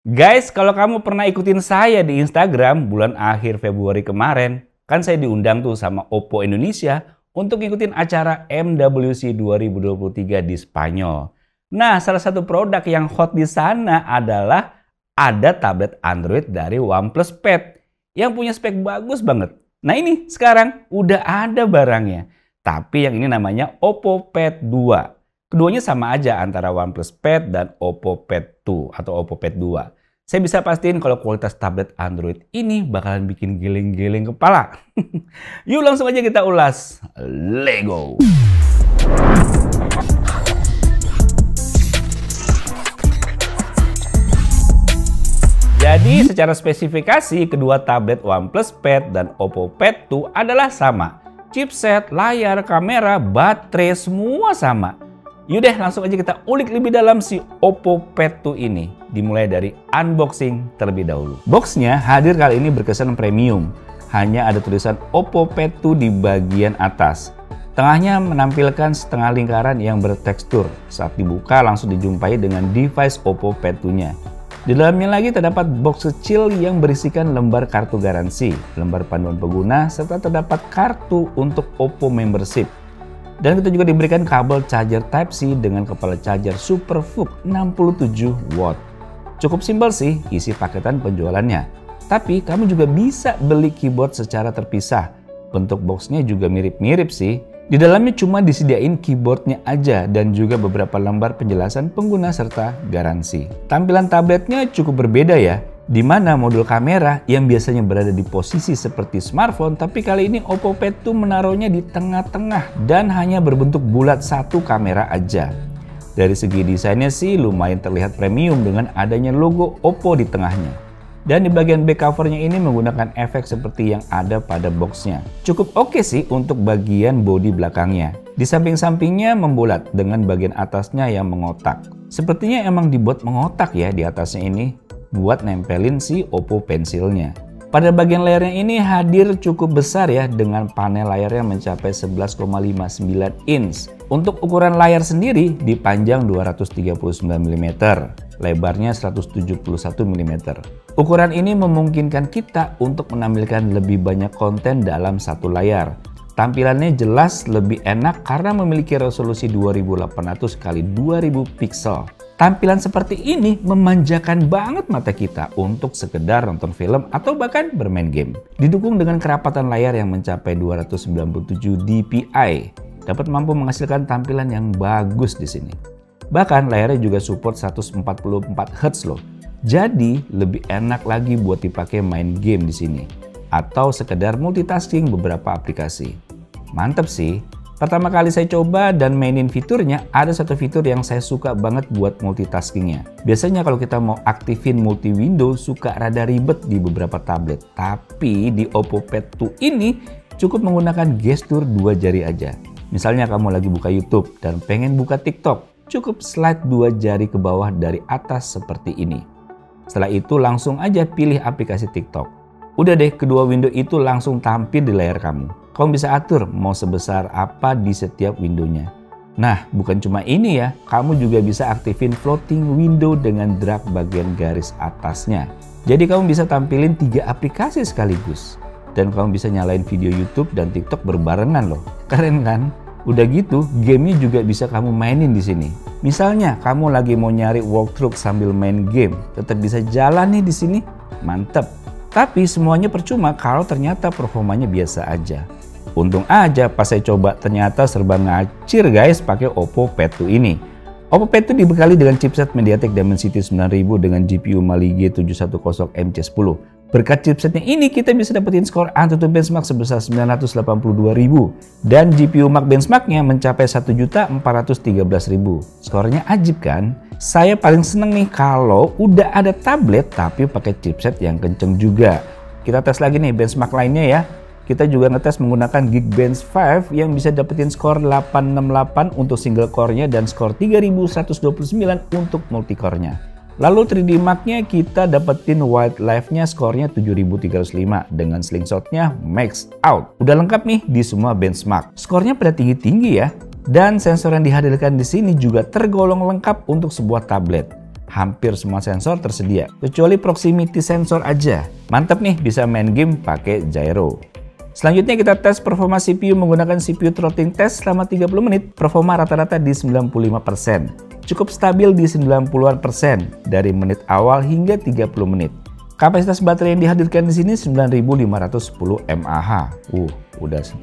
Guys, kalau kamu pernah ikutin saya di Instagram bulan akhir Februari kemarin, kan saya diundang tuh sama Oppo Indonesia untuk ngikutin acara MWC 2023 di Spanyol. Nah, salah satu produk yang hot di sana adalah ada tablet Android dari OnePlus Pad yang punya spek bagus banget. Nah ini sekarang udah ada barangnya. Tapi yang ini namanya Oppo Pad 2. Keduanya sama aja antara OnePlus Pad dan Oppo Pad 2 atau Oppo Pad 2. Saya bisa pastiin kalau kualitas tablet Android ini bakalan bikin geleng-geleng kepala. Yuk langsung aja kita ulas. Lego. Jadi secara spesifikasi kedua tablet OnePlus Pad dan Oppo Pad 2 adalah sama. Chipset, layar, kamera, baterai semua sama. Yaudah langsung aja kita ulik lebih dalam si Oppo Pad 2 ini. Dimulai dari unboxing terlebih dahulu. Boxnya hadir kali ini berkesan premium. Hanya ada tulisan Oppo Pad 2 di bagian atas. Tengahnya menampilkan setengah lingkaran yang bertekstur. Saat dibuka langsung dijumpai dengan device Oppo Pad 2-nya. Di dalamnya lagi terdapat box kecil yang berisikan lembar kartu garansi, lembar panduan pengguna, serta terdapat kartu untuk Oppo Membership. Dan kita juga diberikan kabel charger Type-C dengan kepala charger SuperVOOC 67 watt. Cukup simpel sih isi paketan penjualannya. Tapi kamu juga bisa beli keyboard secara terpisah. Bentuk boxnya juga mirip-mirip sih. Di dalamnya cuma disediain keyboardnya aja dan juga beberapa lembar penjelasan pengguna serta garansi. Tampilan tabletnya cukup berbeda ya, di mana modul kamera yang biasanya berada di posisi seperti smartphone, tapi kali ini Oppo Pad 2 menaruhnya di tengah-tengah dan hanya berbentuk bulat satu kamera aja. Dari segi desainnya sih lumayan terlihat premium dengan adanya logo Oppo di tengahnya. Dan di bagian back covernya ini menggunakan efek seperti yang ada pada boxnya. Cukup oke sih untuk bagian bodi belakangnya. Di samping-sampingnya membulat dengan bagian atasnya yang mengotak. Sepertinya emang dibuat mengotak ya di atasnya ini buat nempelin si Oppo pensilnya. Pada bagian layarnya ini hadir cukup besar ya dengan panel layar yang mencapai 11,59 inch. Untuk ukuran layar sendiri dipanjang 239 mm, lebarnya 171 mm. Ukuran ini memungkinkan kita untuk menampilkan lebih banyak konten dalam satu layar. Tampilannya jelas lebih enak karena memiliki resolusi 2800 x 2000 pixel. Tampilan seperti ini memanjakan banget mata kita untuk sekedar nonton film atau bahkan bermain game. Didukung dengan kerapatan layar yang mencapai 297 dpi, dapat mampu menghasilkan tampilan yang bagus di sini. Bahkan layarnya juga support 144 Hz loh. Jadi lebih enak lagi buat dipakai main game di sini atau sekedar multitasking beberapa aplikasi. Mantep sih. Pertama kali saya coba dan mainin fiturnya, ada satu fitur yang saya suka banget buat multitaskingnya. Biasanya kalau kita mau aktifin multi window suka rada ribet di beberapa tablet. Tapi di Oppo Pad 2 ini cukup menggunakan gestur dua jari aja. Misalnya kamu lagi buka YouTube dan pengen buka TikTok, cukup slide dua jari ke bawah dari atas seperti ini. Setelah itu langsung aja pilih aplikasi TikTok. Udah deh, kedua window itu langsung tampil di layar kamu. Kamu bisa atur mau sebesar apa di setiap windownya. Nah, bukan cuma ini ya, kamu juga bisa aktifin floating window dengan drag bagian garis atasnya. Jadi kamu bisa tampilin 3 aplikasi sekaligus. Dan kamu bisa nyalain video YouTube dan TikTok berbarengan loh. Keren kan? Udah gitu, gamenya juga bisa kamu mainin di sini. Misalnya, kamu lagi mau nyari walkthrough sambil main game, tetap bisa jalan nih di sini. Mantep. Tapi semuanya percuma kalau ternyata performanya biasa aja. Untung aja pas saya coba ternyata serba ngacir guys pakai Oppo Pad 2 ini. Oppo Pad 2 dibekali dengan chipset MediaTek Dimensity 9000 dengan GPU Mali G710 MC10. Berkat chipsetnya ini kita bisa dapetin skor AnTuTu benchmark sebesar 982.000 dan GPU Max benchmarknya mencapai 1.413.000. Skornya ajib kan? Saya paling seneng nih kalau udah ada tablet tapi pakai chipset yang kenceng juga. Kita tes lagi nih benchmark lainnya ya. Kita juga ngetes menggunakan Geekbench 5 yang bisa dapetin skor 868 untuk single core-nya dan skor 3129 untuk multi core-nya. Lalu 3D Mark-nya kita dapetin wildlife-nya skornya 7305 dengan slingshot-nya max out. Udah lengkap nih di semua benchmark. Skornya pada tinggi-tinggi ya. Dan sensor yang dihadirkan di sini juga tergolong lengkap untuk sebuah tablet. Hampir semua sensor tersedia, kecuali proximity sensor aja. Mantap nih, bisa main game pakai gyro. Selanjutnya kita tes performa CPU menggunakan CPU throttling test selama 30 menit. Performa rata-rata di 95%. Cukup stabil di 90% dari menit awal hingga 30 menit. Kapasitas baterai yang dihadirkan di sini 9510 mAh. Udah 10.000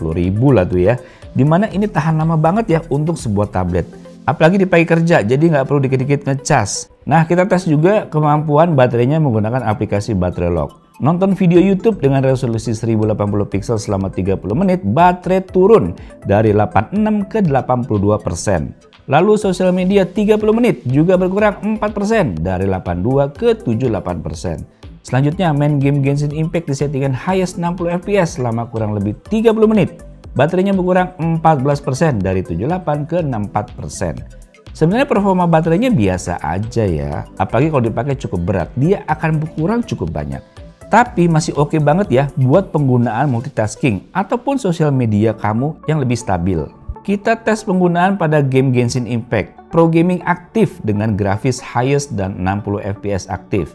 lah tuh ya. Dimana ini tahan lama banget ya untuk sebuah tablet. Apalagi di pagi kerja, jadi nggak perlu dikit-dikit ngecas. Nah, kita tes juga kemampuan baterainya menggunakan aplikasi baterai lock. Nonton video YouTube dengan resolusi 1080 pixel selama 30 menit, baterai turun dari 86 ke 82%. Lalu sosial media 30 menit juga berkurang 4% dari 82 ke 78%. Selanjutnya main game Genshin Impact di settingan highest 60 fps selama kurang lebih 30 menit. Baterainya berkurang 14% dari 78 ke 64%. Sebenarnya performa baterainya biasa aja ya, apalagi kalau dipakai cukup berat, dia akan berkurang cukup banyak. Tapi masih oke banget ya buat penggunaan multitasking ataupun sosial media kamu yang lebih stabil. Kita tes penggunaan pada game Genshin Impact. Pro Gaming aktif dengan grafis highest dan 60 fps aktif.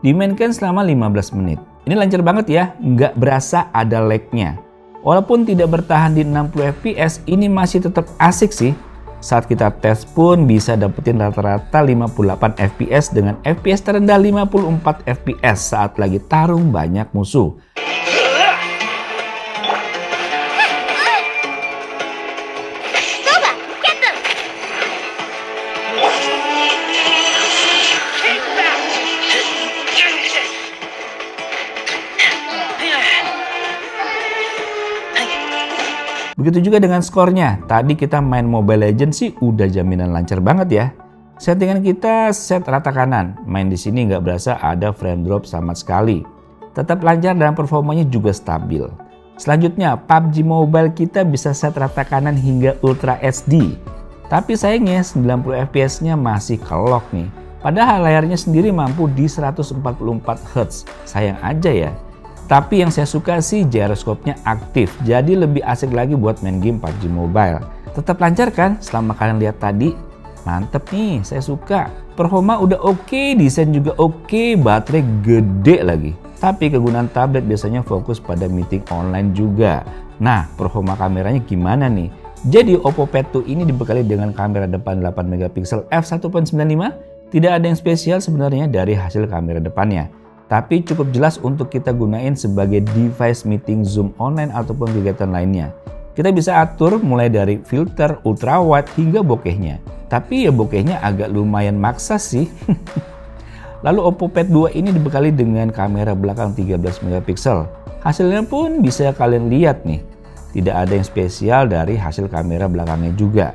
Dimainkan selama 15 menit. Ini lancar banget ya, nggak berasa ada lag-nya. Walaupun tidak bertahan di 60 fps, ini masih tetap asik sih. Saat kita tes pun bisa dapetin rata-rata 58 fps dengan fps terendah 54 fps saat lagi tarung banyak musuh. Begitu juga dengan skornya. Tadi kita main Mobile Legends sih udah jaminan lancar banget ya. Settingan kita set rata kanan. Main di sini nggak berasa ada frame drop sama sekali. Tetap lancar dan performanya juga stabil. Selanjutnya PUBG Mobile kita bisa set rata kanan hingga Ultra HD. Tapi sayangnya 90 fps-nya masih kelok nih. Padahal layarnya sendiri mampu di 144 Hz. Sayang aja ya. Tapi yang saya suka sih gyroscope-nya aktif, jadi lebih asik lagi buat main game PUBG Mobile. Tetap lancar kan selama kalian lihat tadi? Mantep nih, saya suka. Performa udah oke, desain juga oke, baterai gede lagi. Tapi kegunaan tablet biasanya fokus pada meeting online juga. Nah, performa kameranya gimana nih? Jadi Oppo Pad 2 ini dibekali dengan kamera depan 8 megapiksel f1.95. Tidak ada yang spesial sebenarnya dari hasil kamera depannya. Tapi cukup jelas untuk kita gunain sebagai device meeting, zoom online, ataupun kegiatan lainnya. Kita bisa atur mulai dari filter, ultrawide, hingga bokehnya. Tapi ya bokehnya agak lumayan maksa sih. Lalu Oppo Pad 2 ini dibekali dengan kamera belakang 13 megapiksel. Hasilnya pun bisa kalian lihat nih. Tidak ada yang spesial dari hasil kamera belakangnya juga.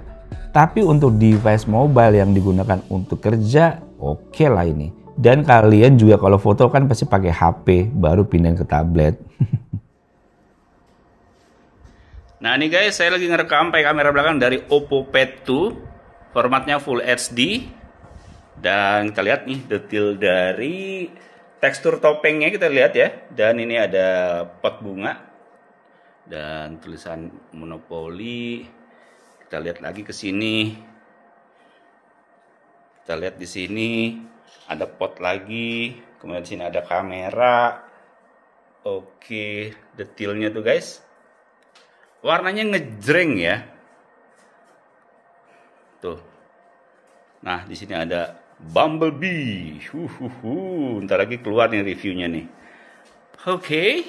Tapi untuk device mobile yang digunakan untuk kerja, oke lah ini. Dan kalian juga kalau foto kan pasti pakai HP, baru pindah ke tablet. Nah ini guys, saya lagi ngerekam pakai kamera belakang dari Oppo Pad 2. Formatnya Full HD. Dan kita lihat nih detail dari tekstur topengnya kita lihat ya. Dan ini ada pot bunga. Dan tulisan Monopoly. Kita lihat lagi ke sini. Kita lihat di sini. Ada pot lagi, kemudian di sini ada kamera. Oke, detailnya tuh guys. Warnanya ngejreng ya. Tuh. Nah, di sini ada Bumblebee. Ntar lagi keluar nih reviewnya nih. Oke.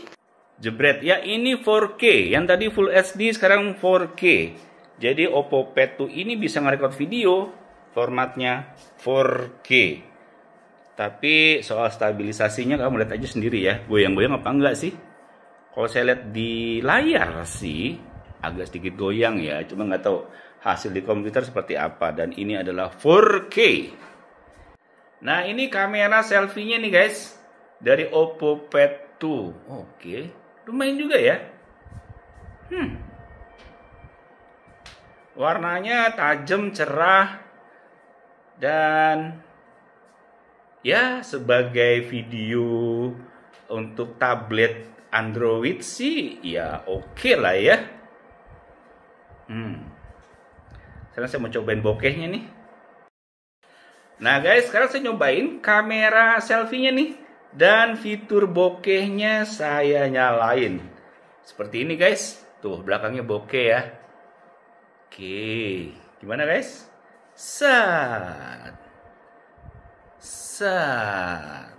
Jebret. Ya ini 4K. Yang tadi Full HD sekarang 4K. Jadi Oppo Pad 2 ini bisa ngerekord video formatnya 4K. Tapi soal stabilisasinya kamu lihat aja sendiri ya, goyang-goyang apa enggak sih? Kalau saya lihat di layar sih agak sedikit goyang ya, cuma nggak tahu hasil di komputer seperti apa. Dan ini adalah 4K. Nah ini kamera selfie-nya nih guys, dari Oppo Pad 2. Oke, lumayan juga ya. Warnanya tajam, cerah, dan ya sebagai video untuk tablet Android sih ya oke lah ya. Sekarang saya mau cobain bokehnya nih. Nah guys, sekarang saya nyobain kamera selfie-nya nih. Dan fitur bokehnya saya nyalain. Seperti ini guys. Tuh, belakangnya bokeh ya. Oke, gimana guys? Sat. Sat.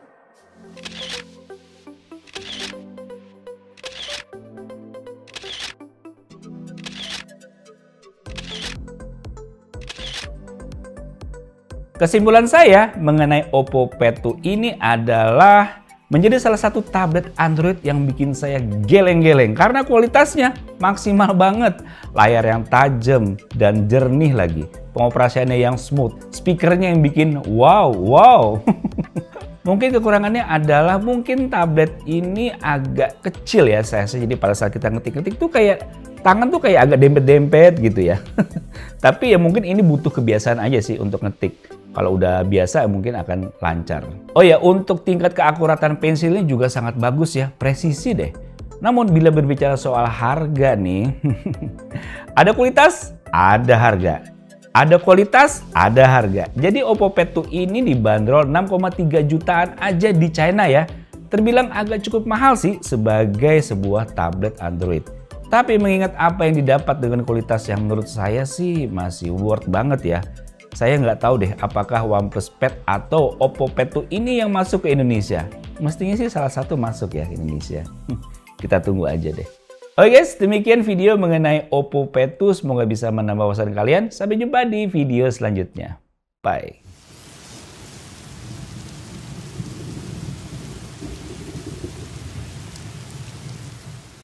Kesimpulan saya mengenai Oppo Pad 2 ini adalah menjadi salah satu tablet Android yang bikin saya geleng-geleng karena kualitasnya maksimal banget. Layar yang tajam dan jernih lagi. Pengoperasiannya yang smooth. Speakernya yang bikin wow. Mungkin kekurangannya adalah mungkin tablet ini agak kecil ya saya. Jadi pada saat kita ngetik-ngetik tuh kayak tangan tuh kayak agak dempet-dempet gitu ya. Tapi ya mungkin ini butuh kebiasaan aja sih untuk ngetik. Kalau udah biasa mungkin akan lancar. Oh ya, untuk tingkat keakuratan pensilnya juga sangat bagus ya, presisi deh. Namun bila berbicara soal harga nih, ada kualitas, ada harga. Ada kualitas, ada harga. Jadi Oppo Pad 2 ini dibanderol 6,3 jutaan aja di China ya. Terbilang agak cukup mahal sih sebagai sebuah tablet Android. Tapi mengingat apa yang didapat dengan kualitas yang menurut saya sih masih worth banget ya. Saya nggak tahu deh apakah OnePlus Pad atau Oppo Pad 2 ini yang masuk ke Indonesia. Mestinya sih salah satu masuk ya ke Indonesia. Kita tunggu aja deh. Oke guys, demikian video mengenai Oppo Pad 2. Semoga bisa menambah wawasan kalian. Sampai jumpa di video selanjutnya. Bye.